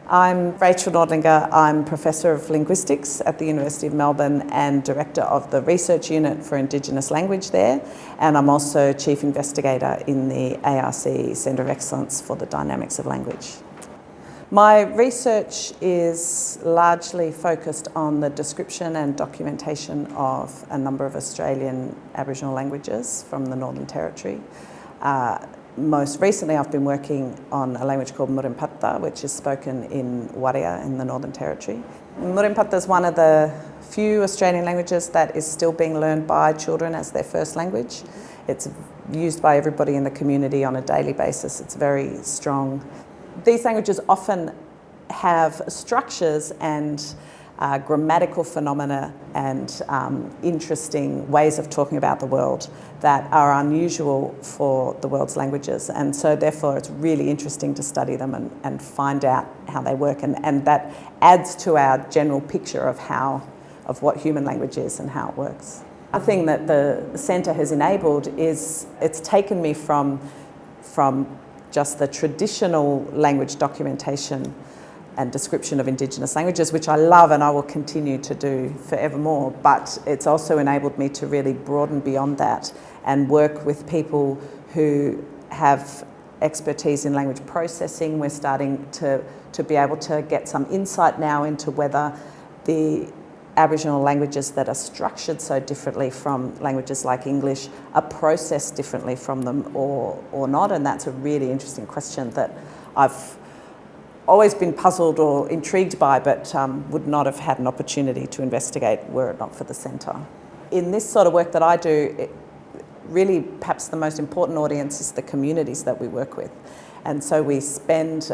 I'm Rachel Nordlinger. I'm Professor of Linguistics at the University of Melbourne and Director of the Research Unit for Indigenous Language there. And I'm also Chief Investigator in the ARC Centre of Excellence for the Dynamics of Language. My research is largely focused on the description and documentation of a number of Australian Aboriginal languages from the Northern Territory. Most recently I've been working on a language called Murrinhpatha, which is spoken in Wambaya in the Northern Territory. Murrinhpatha is one of the few Australian languages that is still being learned by children as their first language. It's used by everybody in the community on a daily basis. It's very strong. These languages often have structures and grammatical phenomena and interesting ways of talking about the world that are unusual for the world's languages, and so therefore it's really interesting to study them and find out how they work, and that adds to our general picture of what human language is and how it works. The thing that the centre has enabled is it's taken me from just the traditional language documentation and description of Indigenous languages, which I love and I will continue to do forevermore, but it's also enabled me to really broaden beyond that and work with people who have expertise in language processing. We're starting to be able to get some insight now into whether the Aboriginal languages that are structured so differently from languages like English are processed differently from them or not, and that's a really interesting question that I've always been puzzled or intrigued by, but would not have had an opportunity to investigate were it not for the centre. In this sort of work that I do, really perhaps the most important audience is the communities that we work with. And so I spend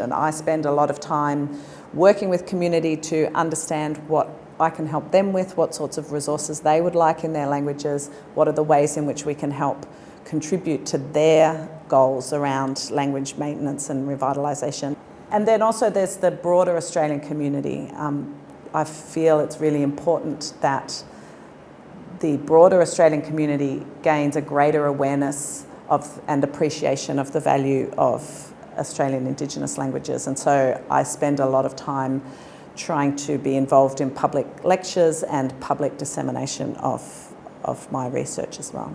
a lot of time working with community to understand what I can help them with, what sorts of resources they would like in their languages, what are the ways in which we can help contribute to their goals around language maintenance and revitalisation. And then also there's the broader Australian community. I feel it's really important that the broader Australian community gains a greater awareness of and appreciation of the value of Australian Indigenous languages. And so I spend a lot of time trying to be involved in public lectures and public dissemination of my research as well.